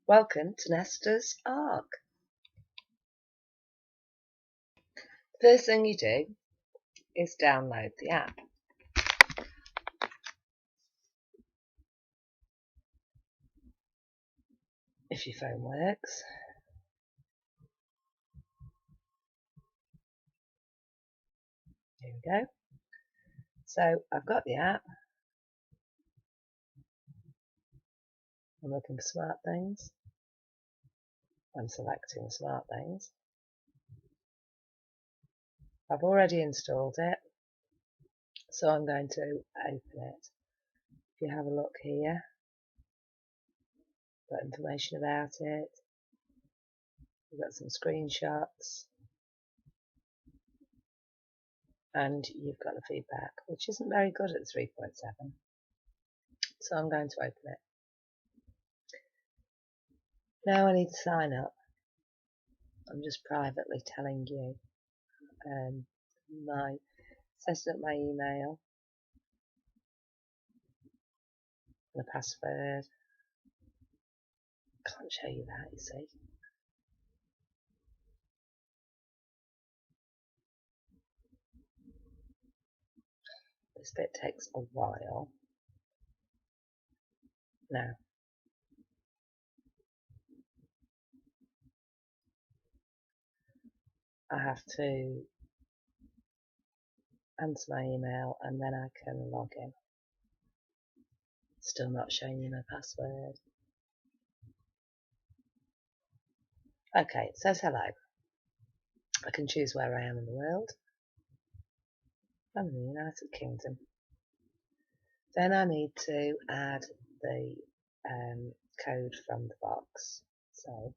Welcome to Nesta's Ark. The first thing you do is download the app. If your phone works. Here we go. So I've got the app. I'm looking for SmartThings. I'm selecting SmartThings. I've already installed it, so I'm going to open it. If you have a look here, got information about it. We've got some screenshots, and you've got the feedback, which isn't very good at 3.7. So I'm going to open it. Now I need to sign up. I'm just privately telling you setting up my email, the password. Can't show you that, you see. This bit takes a while. Now, I have to answer my email and then I can log in. Still not showing you my password. Okay, it says hello. I can choose where I am in the world. I'm in the United Kingdom. Then I need to add the code from the box. So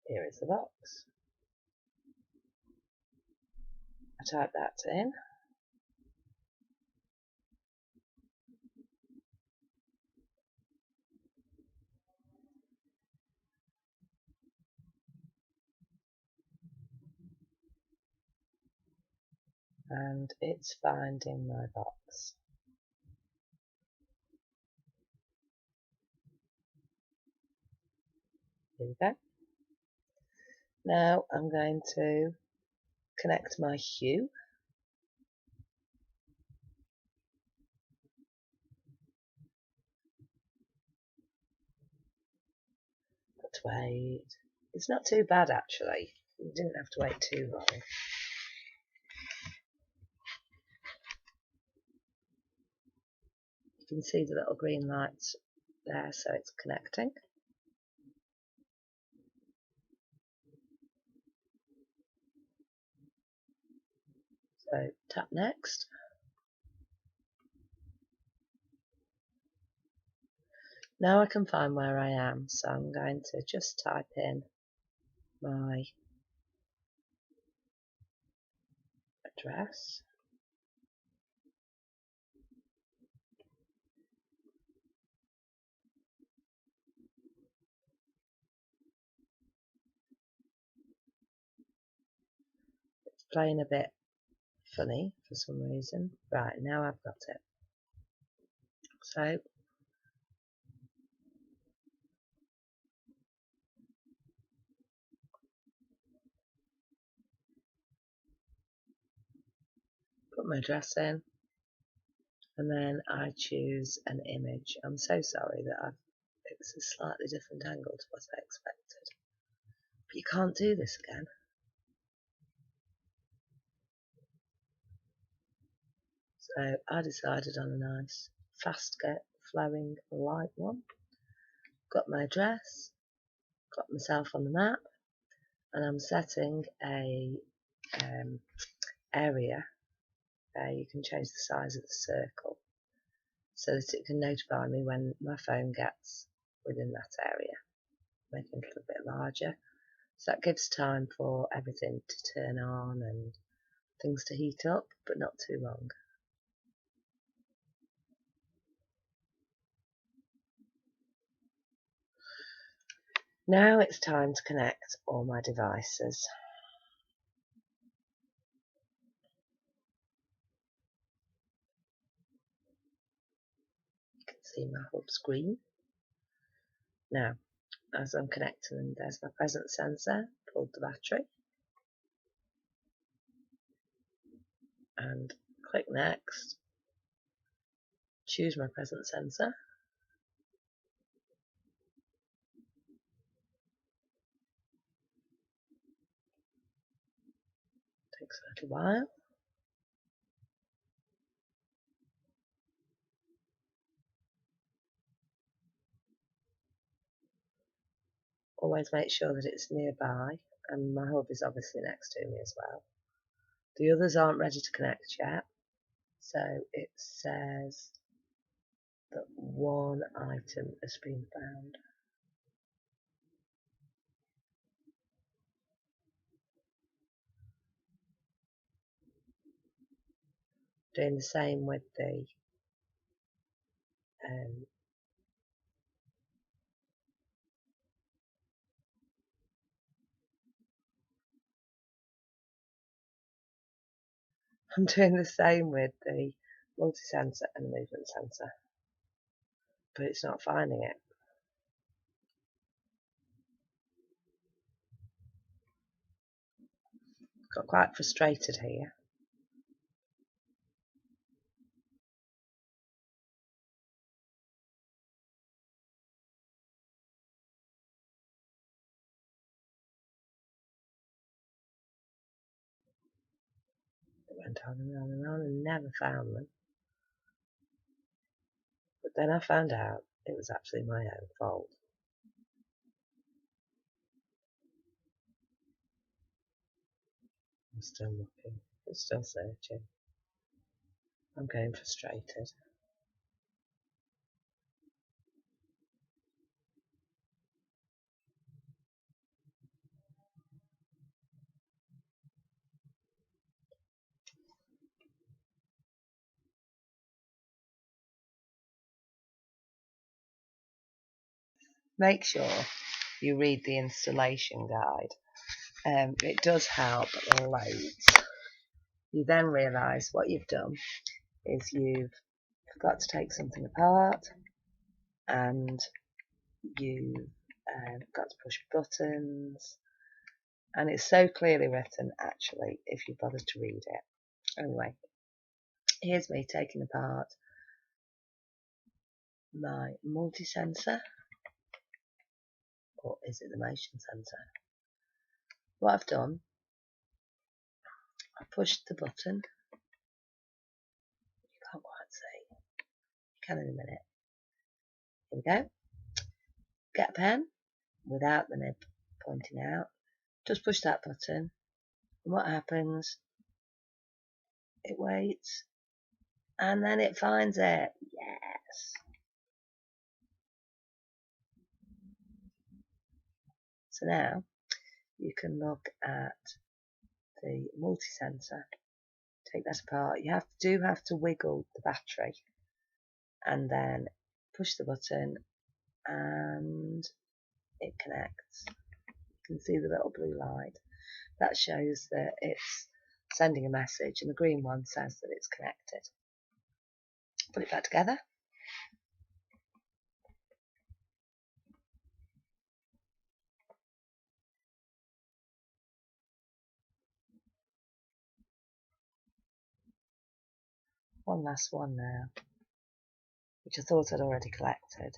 here is the box. I type that in. And it's finding my box. Here we go. Now I'm going to connect my hue. Got to wait. It's not too bad actually. You didn't have to wait too long. You can see the little green lights there, so it's connecting. So tap next. Now I can find where I am, so I'm going to just type in my address. It's playing a bit funny for some reason. Right, now I've got it. So put my address in, and then I choose an image. I'm so sorry that it's a slightly different angle to what I expected. But you can't do this again. So I decided on a nice, fast flowing light one. Got my address, got myself on the map, and I'm setting a area. You can change the size of the circle so that it can notify me when my phone gets within that area. Making it a little bit larger, so that gives time for everything to turn on and things to heat up, but not too long. Now it's time to connect all my devices. see my hub screen. Now, as I'm connecting them, there's my presence sensor, pulled the battery, and click next, choose my presence sensor, takes a little while. Always make sure that it's nearby, and my hub is obviously next to me as well. The others aren't ready to connect yet, so it says that one item has been found. Doing the same with the I'm doing the same with the multi-sensor and the movement sensor, but it's not finding it. Got quite frustrated here. It went on and on and on and never found them. But then I found out it was actually my own fault. I'm still looking, I'm still searching. I'm getting frustrated. Make sure you read the installation guide. It does help loads. You then realise what you've done is you've got to take something apart, and you've got to push buttons, and it's so clearly written actually if you bother to read it. Anyway, here's me taking apart my multi-sensor, or is it the motion sensor? What I've done, I pushed the button. You can't quite see. You can in a minute. Here we go. Get a pen without the nib pointing out. Just push that button, and what happens? It waits, and then it finds it. Yes. So now you can look at the multi-sensor. Take that apart. You do have to wiggle the battery, and then push the button, and it connects. You can see the little blue light. That shows that it's sending a message, and the green one says that it's connected. Put it back together. One last one now, which I thought I'd already collected.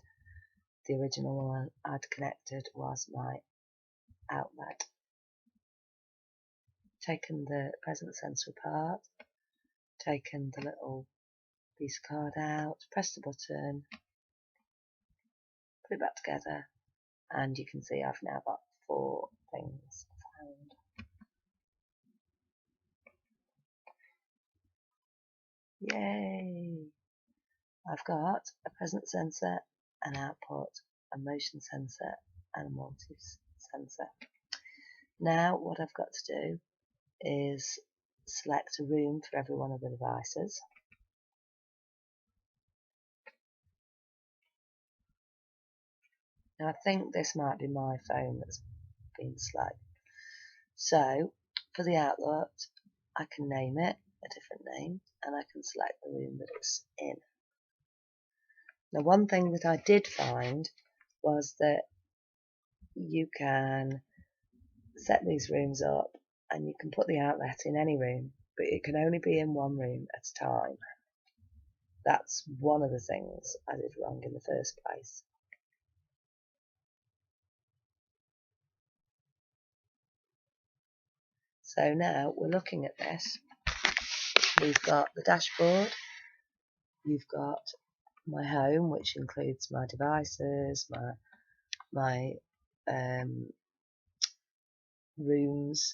The original one I'd connected was my outlet. Taken the presence sensor apart, taken the little piece of card out, press the button, put it back together, and you can see I've now got 4 things found. Yay! I've got a presence sensor, an output, a motion sensor, and a multi-sensor. Now what I've got to do is select a room for every one of the devices. Now I think this might be my phone that's been slow. So for the outlet, I can name it a different name, and I can select the room that it's in. Now, one thing that I did find was that you can set these rooms up and you can put the outlet in any room, but it can only be in one room at a time. That's one of the things I did wrong in the first place. So now we're looking at this. We've got the dashboard, you've got my home, which includes my devices, my rooms,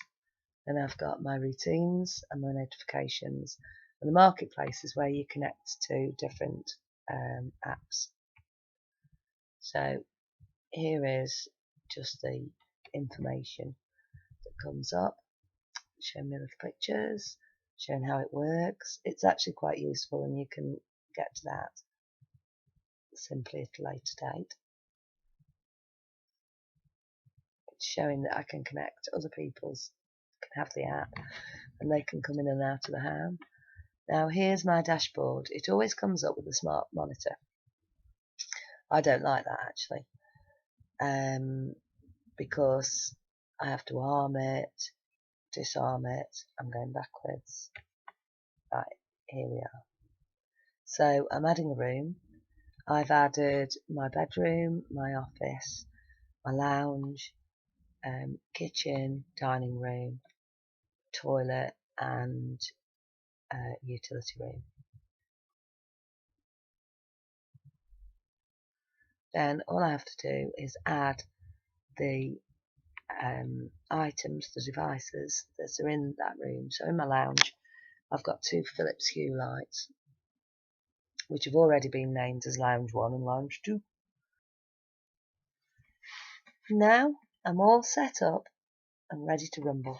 and I've got my routines and my notifications. And the marketplace is where you connect to different apps. So here is just the information that comes up, showing me little pictures, showing how it works. It's actually quite useful, and you can get to that simply at a later date. It's showing that I can connect other people's, can have the app, and they can come in and out of the home. Now here's my dashboard. It always comes up with a smart monitor. I don't like that actually, because I have to arm it, disarm it. I'm going backwards. Right, here we are. So I'm adding a room. I've added my bedroom, my office, my lounge, kitchen, dining room, toilet, and utility room. Then all I have to do is add the items, the devices that are in that room. So in my lounge, I've got 2 Philips Hue lights, which have already been named as Lounge 1 and Lounge 2. Now I'm all set up and ready to rumble.